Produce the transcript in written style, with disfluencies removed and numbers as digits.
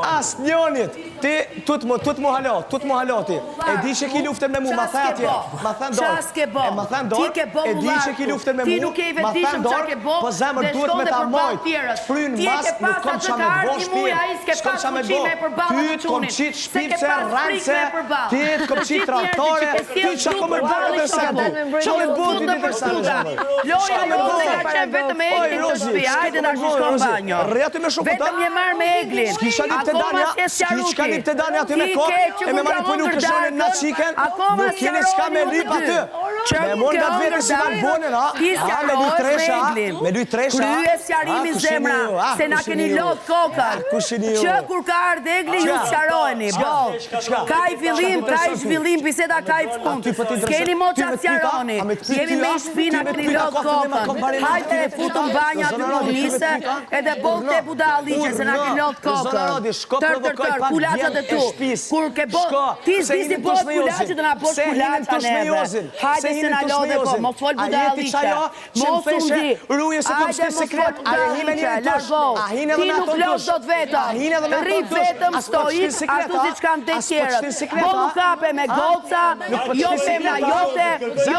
As njonit. Ti tut mu halati. E di që ki luftën me mu, ma thë atje. Ma thën dorë. Ma thën dorë. E di që ki luftën me mu, ma thën dorë. Po zemër duhet me ta mojt. Fryn mas, nuk kom qa me bo shpirë. S'kom qa me bo. Ty t'kom qit shpirëse, rënëse. Ti t'kom qit traktore. Ty qa kom e bërë dhe se du. Qa me bo ty dhe se du. Loja jote ka qenë vetëm e Eglin të shpi. Hajde na shko në banjo. Vetëm je marrë me Eglin. S'kisha lip të danja aty me kohë. E me manipulu këshonin në qiken. Nuk keni s'ka me lip aty. Me mon nga të vete si balbonin, ha? Me luj tresha, me luj tresha. Krye sqarimin zemra, se na keni lot kokën. Që kur ka ardhë Egli, ju sqarojni. Ka i fillim, ka i zhvillim, biseda ka i fund. S'keni mo qa sqaroni. Jemi me i shpina, keni lot kokën. Hajte e futën banja të nise, edhe bol të budaliqe, se na keni lot kokën. Tër, kulacët e tu. Kur ke bol, ti s'disi bol kulacët, dhe na bol kulacët neve. Hajde se na lodhe ko, mo fol budaliqe. Mo sundi. Hajde mo fol budaliqe, largo. Ti nuk lodh do të vetëm. Rrit vetëm stoik, ashtu si që kanë të tjerët. Bo nuk kape me goca, jo femna jote, jo